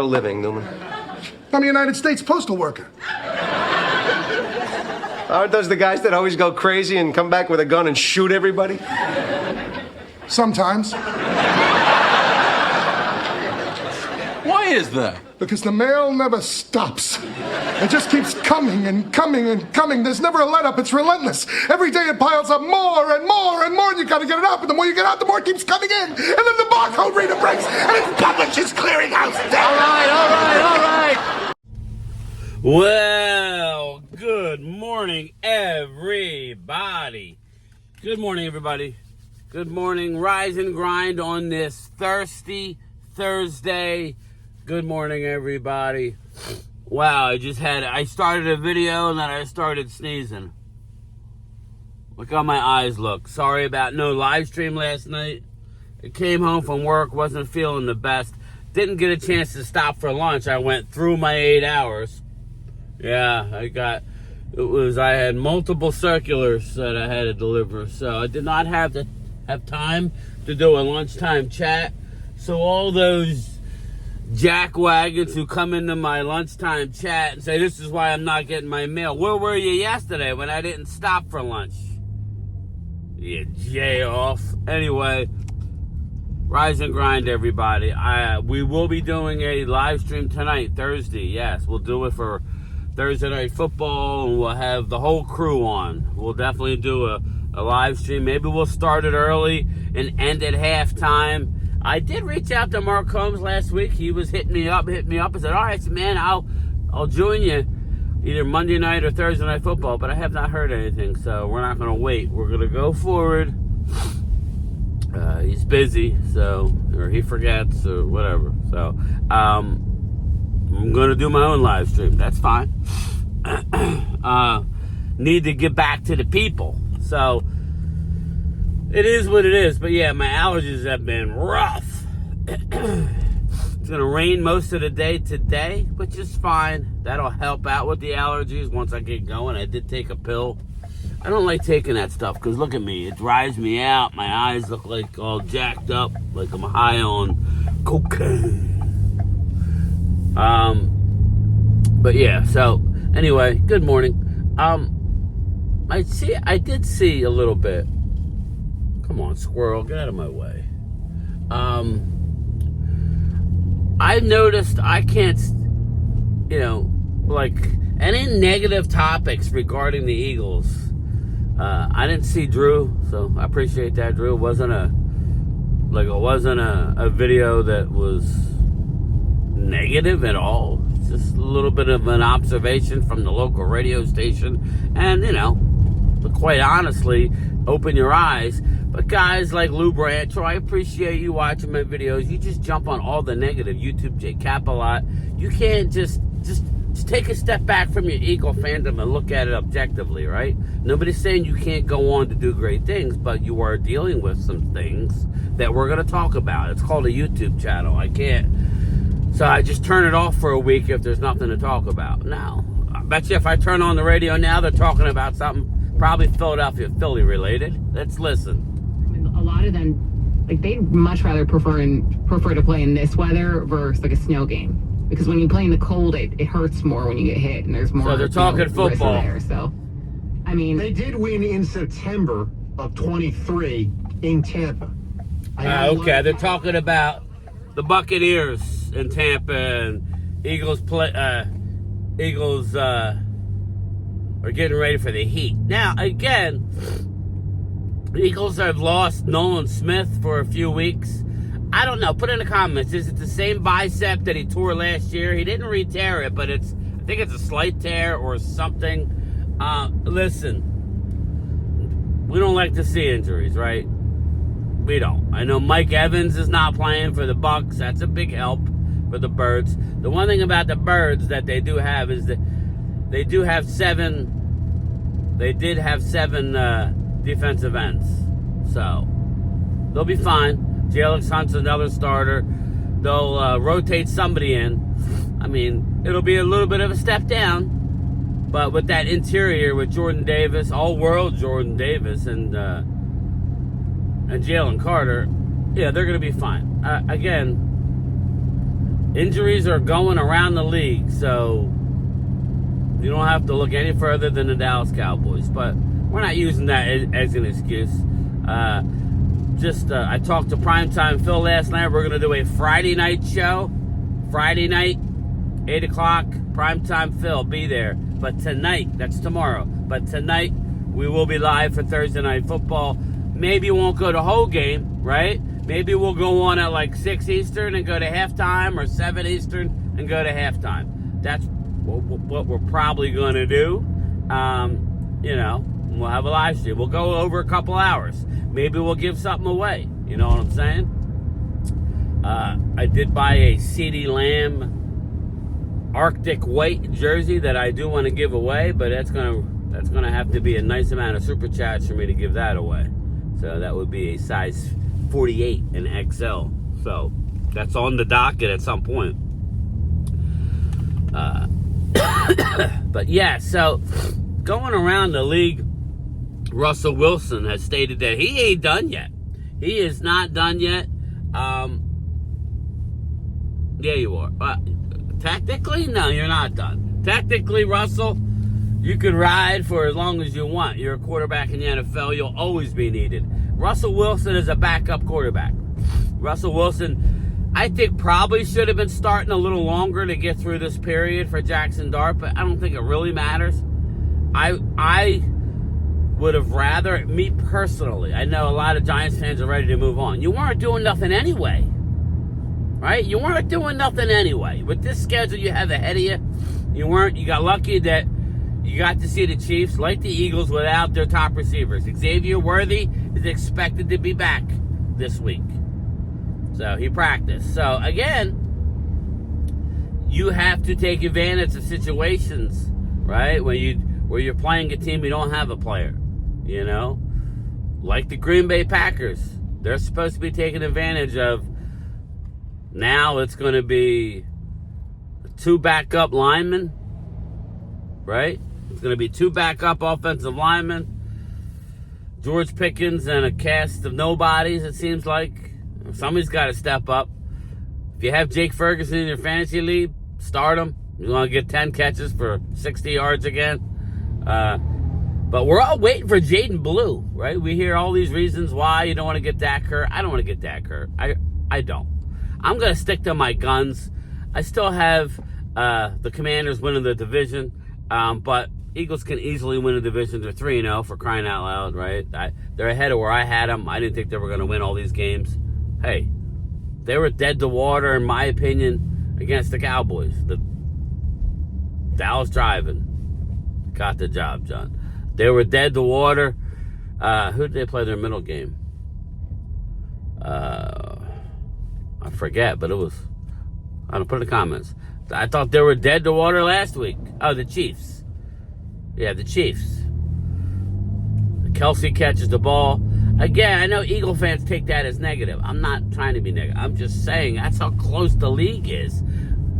a living, Newman? I'm a United States postal worker. Aren't those the guys that always go crazy and come back with a gun and shoot everybody? Sometimes. Why is that? Because the mail never stops. It just keeps coming and coming and coming. There's never a let-up. It's relentless. Every day it piles up more and more and more, and you gotta get it out. And the more you get out, the more it keeps coming in. And then the barcode reader breaks, and it's Publishers Clearinghouse. All right. Well, good morning, everybody. Good morning, everybody. Good morning, rise and grind on this thirsty Thursday. Good morning, everybody. Wow, I started a video and then I started sneezing. Look how my eyes look. Sorry about no live stream last night. I came home from work, wasn't feeling the best. Didn't get a chance to stop for lunch. I went through my 8 hours. Yeah, I had multiple circulars that I had to deliver, so I did not have time to do a lunchtime chat. So all those jackwagons who come into my lunchtime chat and say, this is why I'm not getting my mail. Where were you yesterday when I didn't stop for lunch? You jay off. Anyway, rise and grind, everybody. We will be doing a live stream tonight, Thursday. Yes, we'll do it for Thursday Night Football, and we'll have the whole crew on. We'll definitely do a live stream. Maybe we'll start it early and end at halftime. I did reach out to Mark Combs last week. He was hitting me up. I said, all right, man, I'll join you either Monday night or Thursday Night Football, but I have not heard anything, so we're not going to wait. We're going to go forward. He's busy, or he forgets, or whatever. So, I'm going to do my own live stream. That's fine. Need to get back to the people. So, it is what it is. But yeah, my allergies have been rough. It's going to rain most of the day today, which is fine. That'll help out with the allergies once I get going. I did take a pill. I don't like taking that stuff because look at me. It dries me out. My eyes look like all jacked up, like I'm high on cocaine. But yeah, so anyway, good morning. I did see a little bit. Come on, squirrel, get out of my way. I noticed I can't, like any negative topics regarding the Eagles. I didn't see Drew, so I appreciate that, Drew. It wasn't a video that was negative at all. It's just a little bit of an observation from the local radio station, and but quite honestly, open your eyes. But guys like Lou Brancho, I appreciate you watching my videos. You just jump on all the negative. YouTube J Cap a lot. You can't just take a step back from your Eagle fandom and look at it objectively, right? Nobody's saying you can't go on to do great things, but you are dealing with some things that we're going to talk about. It's called a YouTube channel. I can't. So I just turn it off for a week if there's nothing to talk about. Now, I bet you if I turn on the radio now, they're talking about something probably Philadelphia Philly related. Let's listen. I mean, a lot of them, they'd much rather prefer to play in this weather versus a snow game. Because when you play in the cold, it hurts more when you get hit, and there's more. So they're talking football. There, so, I mean, they did win in September of 23 in Tampa. Okay, they're talking about the Buccaneers in Tampa, and Eagles are getting ready for the Heat. Now, again, the Eagles have lost Nolan Smith for a few weeks. I don't know. Put in the comments. Is it the same bicep that he tore last year? He didn't re-tear it, but I think it's a slight tear or something. Listen, we don't like to see injuries, right? We don't. I know Mike Evans is not playing for the Bucs. That's a big help for the Birds. The one thing about the Birds that they do have is that they did have seven defensive ends. So, they'll be fine. Jalen Hunt's another starter. They'll rotate somebody in. I mean, it'll be a little bit of a step down. But with that interior, with Jordan Davis, all-world Jordan Davis, and Jalen Carter, yeah, they're going to be fine. Again, injuries are going around the league, so you don't have to look any further than the Dallas Cowboys. But we're not using that as an excuse. I talked to Primetime Phil last night. We're going to do a Friday night show. Friday night, 8 o'clock, Primetime Phil. Be there. But tonight, that's tomorrow. But tonight, we will be live for Thursday Night Football. Maybe we won't go the whole game, right? Maybe we'll go on at like 6 Eastern and go to halftime, or 7 Eastern and go to halftime. That's what we're probably going to do. We'll have a live stream. We'll go over a couple hours. Maybe we'll give something away. You know what I'm saying? I did buy a CeeDee Lamb Arctic White jersey that I do want to give away, but that's gonna have to be a nice amount of super chats for me to give that away. So that would be a size 48 in XL. So that's on the docket at some point. But yeah, so going around the league, Russell Wilson has stated that he ain't done yet. He is not done yet. Yeah, you are. Technically, no, you're not done. Technically, Russell, you can ride for as long as you want. You're a quarterback in the NFL. You'll always be needed. Russell Wilson is a backup quarterback. Russell Wilson, I think, probably should have been starting a little longer to get through this period for Jackson Dart, but I don't think it really matters. I would have rather, me personally, I know a lot of Giants fans are ready to move on. You weren't doing nothing anyway. Right? You weren't doing nothing anyway. With this schedule you have ahead of you, you got lucky that you got to see the Chiefs, like the Eagles, without their top receivers. Xavier Worthy is expected to be back this week. So he practiced. So again, you have to take advantage of situations, right? Where you're playing a team, you don't have a player. Like the Green Bay Packers. They're supposed to be taking advantage of. Now it's going to be 2 backup linemen, right? It's going to be 2 backup offensive linemen, George Pickens, and a cast of nobodies, it seems like. Somebody's got to step up. If you have Jake Ferguson in your fantasy league, start him. You're going to get 10 catches for 60 yards again. But we're all waiting for Jaden Blue, right? We hear all these reasons why you don't want to get Dak hurt. I don't want to get Dak hurt. I don't. I'm going to stick to my guns. I still have the Commanders winning the division, but Eagles can easily win the division. They're 3-0 for crying out loud, right? They're ahead of where I had them. I didn't think they were going to win all these games. Hey, they were dead to water, in my opinion, against the Cowboys. The Dallas driving got the job done. They were dead to water. Who did they play their middle game? I forget, but it was, I don't put in the comments. I thought they were dead to water last week. Oh, the Chiefs. Yeah, the Chiefs. Kelsey catches the ball. Again, I know Eagle fans take that as negative. I'm not trying to be negative. I'm just saying that's how close the league is.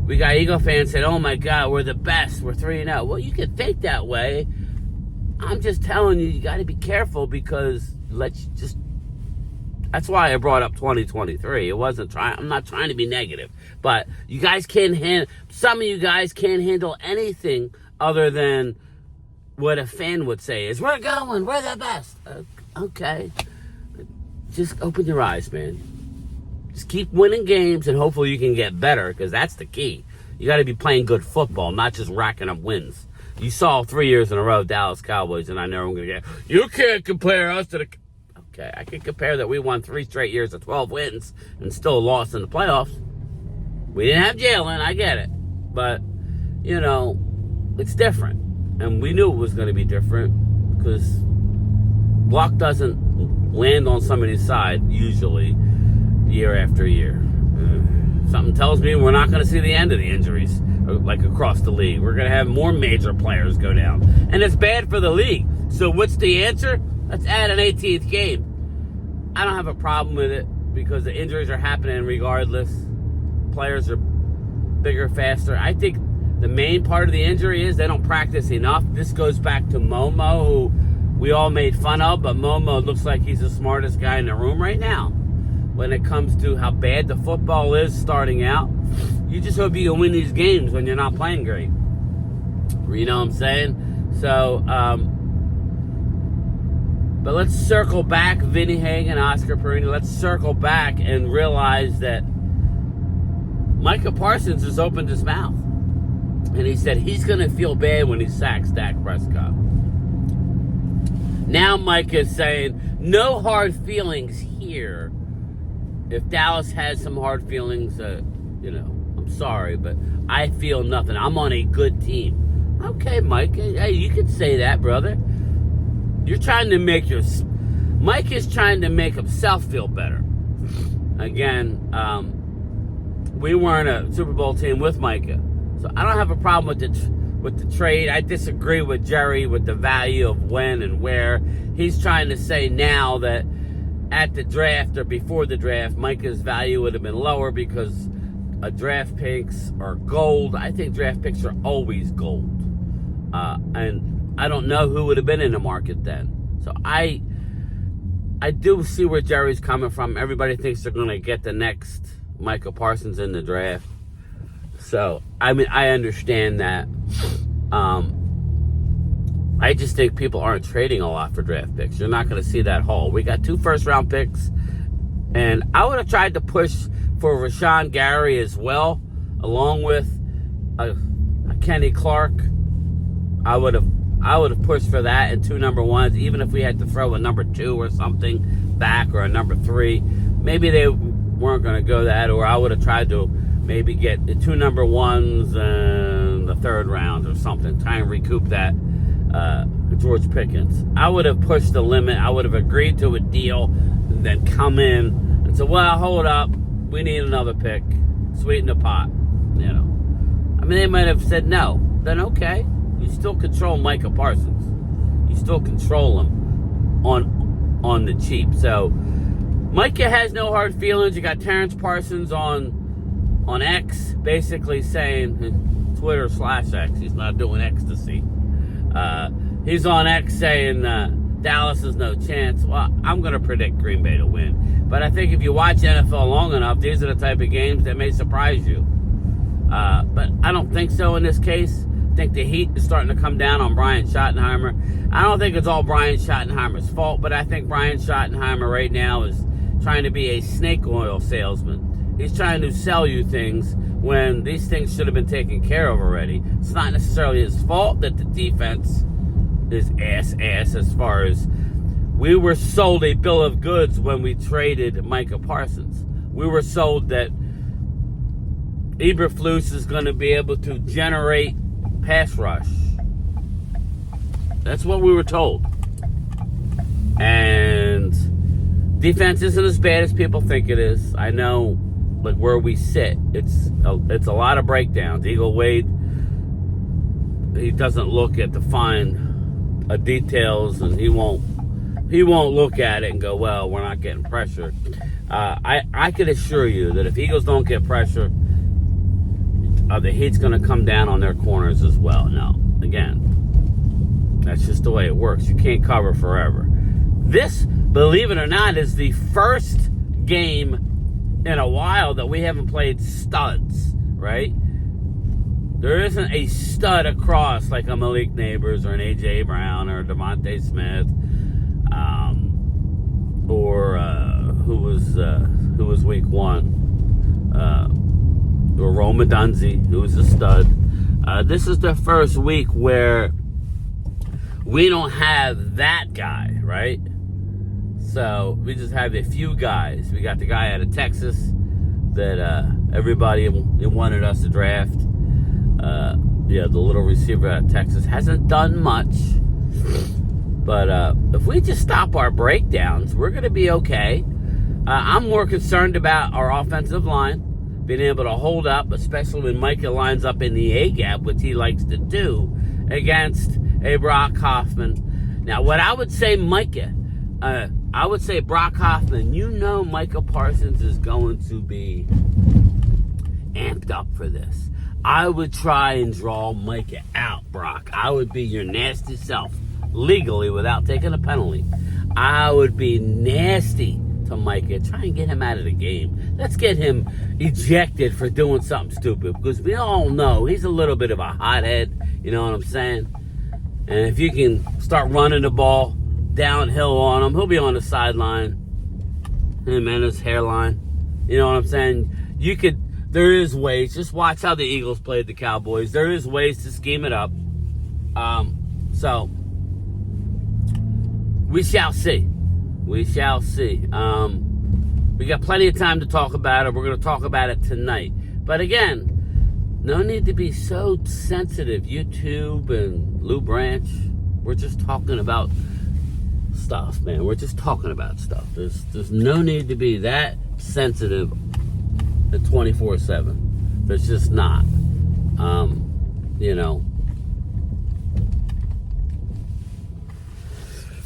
We got Eagle fans saying, oh my God, we're the best. We're 3-0. Well, you can think that way. I'm just telling you got to be careful because that's why I brought up 2023. I'm not trying to be negative. But you guys some of you guys can't handle anything other than what a fan would say is, we're the best. Okay. Just open your eyes, man. Just keep winning games and hopefully you can get better because that's the key. You got to be playing good football, not just racking up wins. You saw 3 years in a row Dallas Cowboys, and I know I'm going to get, you can't compare us to the... Okay, I can compare that we won 3 straight years of 12 wins and still lost in the playoffs. We didn't have Jalen, I get it. But, it's different. And we knew it was going to be different because luck doesn't land on somebody's side, usually, year after year. Something tells me we're not going to see the end of the injuries, like across the league. We're going to have more major players go down. And it's bad for the league. So what's the answer? Let's add an 18th game. I don't have a problem with it because the injuries are happening regardless. Players are bigger, faster. I think the main part of the injury is they don't practice enough. This goes back to Momo, who we all made fun of, but Momo looks like he's the smartest guy in the room right now when it comes to how bad the football is starting out. You just hope you can win these games when you're not playing great. You know what I'm saying? So, but let's circle back, Vinny Hagan, Oscar Perini. Let's circle back and realize that Micah Parsons has opened his mouth. And he said he's going to feel bad when he sacks Dak Prescott. Now Micah is saying, no hard feelings here. If Dallas has some hard feelings, I'm sorry, but I feel nothing. I'm on a good team. Okay, Mike. Hey, you can say that, brother. You're trying to make Mike is trying to make himself feel better. Again, we weren't a Super Bowl team with Micah, so I don't have a problem with the trade. I disagree with Jerry with the value of when and where. He's trying to say now that at the draft or before the draft, Micah's value would have been lower because draft picks are gold. I think draft picks are always gold. And I don't know who would have been in the market then. So I do see where Jerry's coming from. Everybody thinks they're going to get the next Micah Parsons in the draft. So, I mean, I understand that. I just think people aren't trading a lot for draft picks. You're not going to see that haul. We got 2 first-round picks. And I would have tried to push for Rashawn Gary as well, along with a Kenny Clark. I would have pushed for that and 2 number 1s, even if we had to throw a number 2 or something back or a number 3. Maybe they weren't going to go that, or I would have tried to maybe get the 2 number 1s and the 3rd round or something, try and recoup that George Pickens. I would have pushed the limit. I would have agreed to a deal, and then come in and say, well, hold up, we need another pick, sweeten the pot, I mean, they might have said no. Then okay. You still control Micah Parsons. You still control him on the cheap. So Micah has no hard feelings. You got Terrence Parsons on X basically saying, Twitter/X, he's not doing ecstasy. He's on X saying Dallas has no chance. Well, I'm going to predict Green Bay to win. But I think if you watch NFL long enough, these are the type of games that may surprise you. But I don't think so in this case. I think the heat is starting to come down on Brian Schottenheimer. I don't think it's all Brian Schottenheimer's fault, but I think Brian Schottenheimer right now is trying to be a snake oil salesman. He's trying to sell you things when these things should have been taken care of already. It's not necessarily his fault that the defense is ass as far as we were sold a bill of goods when we traded Micah Parsons. We were sold that Eberflus is going to be able to generate pass rush. That's what we were told. And defense isn't as bad as people think it is. I know, like, where we sit, it's a lot of breakdowns. Eagle Wade, he doesn't look at the fine details, and he won't look at it and go, well, we're not getting pressure. I can assure you that if Eagles don't get pressure, the heat's going to come down on their corners as well. Now, again, that's just the way it works. You can't cover forever. This, believe it or not, is the first game in a while that we haven't played studs, right? There isn't a stud across like a Malik Neighbors or an A.J. Brown or Devontae Smith, or who was week 1, or Roma Dunzi, who was a stud. This is the first week where we don't have that guy, right? So we just have a few guys. We got the guy out of Texas that everybody wanted us to draft. The little receiver out of Texas hasn't done much. But if we just stop our breakdowns, we're going to be okay. I'm more concerned about our offensive line being able to hold up, especially when Micah lines up in the A-gap, which he likes to do, against a Brock Hoffman. Now, what I would say, Micah, I would say Brock Hoffman, Micah Parsons is going to be amped up for this. I would try and draw Micah out, Brock. I would be your nasty self, legally, without taking a penalty. I would be nasty to Micah. Try and get him out of the game. Let's get him ejected for doing something stupid, because we all know he's a little bit of a hothead. You know what I'm saying? And if you can start running the ball downhill on him, he'll be on the sideline. Him and his hairline. You know what I'm saying? There is ways. Just watch how the Eagles played the Cowboys. There is ways to scheme it up. So we shall see. We shall see. We got plenty of time to talk about it. We're going to talk about it tonight. But again, no need to be so sensitive. YouTube and Lou Branch, we're just talking about stuff, man. We're just talking about stuff. There's no need to be that sensitive at 24/7. There's just not. You know,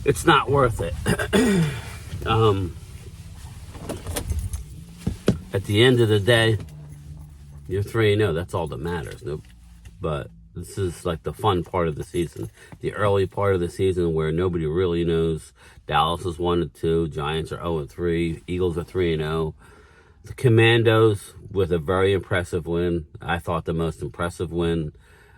it's not worth it. At the end of the day, you're 3-0. That's all that matters. Nope. But this is like the fun part of the season. The early part of the season where nobody really knows. Dallas is 1-2. Giants are 0-3. Eagles are 3-0. The Commandos with a very impressive win. I thought the most impressive win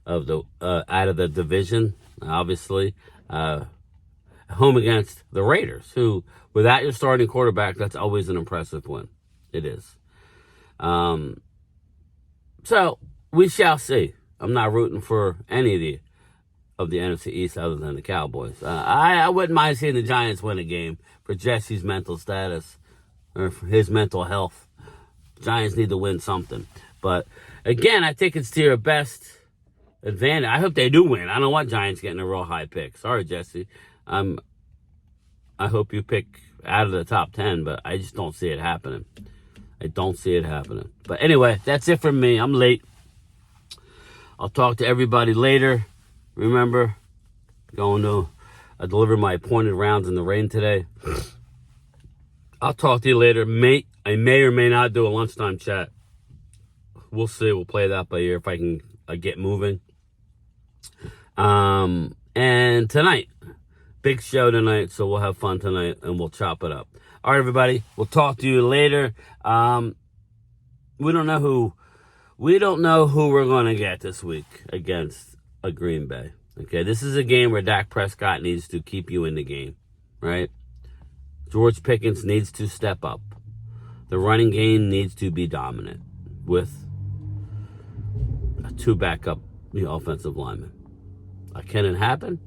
of the out of the division, obviously. Home against the Raiders, who, without your starting quarterback, that's always an impressive win. It is. So we shall see. I'm not rooting for any of the NFC East other than the Cowboys. I wouldn't mind seeing the Giants win a game for Jesse's mental status or for his mental health. Giants need to win something. But again, I think it's to your best advantage. I hope they do win. I don't want Giants getting a real high pick. Sorry, Jesse. I hope you pick out of the top 10, but I just don't see it happening. I don't see it happening. But anyway, that's it from me. I'm late. I'll talk to everybody later. Remember, I delivered my appointed rounds in the rain today. I'll talk to you later. I may or may not do a lunchtime chat. We'll see. We'll play that by ear if I can get moving. And tonight, big show tonight, so we'll have fun tonight and we'll chop it up. All right, everybody. We'll talk to you later. We don't know who we're going to get this week against a Green Bay. Okay, this is a game where Dak Prescott needs to keep you in the game, right? George Pickens needs to step up. The running game needs to be dominant with two backup offensive linemen. Can it happen?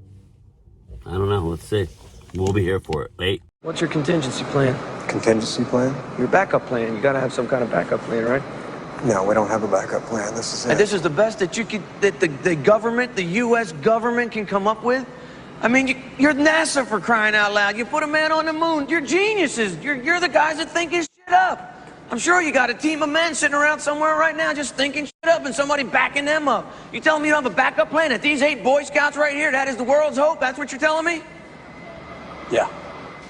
I don't know. Let's see. We'll be here for it. Late. What's your contingency plan? Contingency plan? Your backup plan. You got to have some kind of backup plan, right? No, we don't have a backup plan. This is it. And this is the best that the government, the U.S. government can come up with? I mean, you're NASA, for crying out loud. You put a man on the moon. You're geniuses. You're the guys that think his shit up. I'm sure you got a team of men sitting around somewhere right now just thinking shit up and somebody backing them up. You telling me you don't have a backup plan? That these 8 Boy Scouts right here, that is the world's hope? That's what you're telling me? Yeah.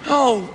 Oh,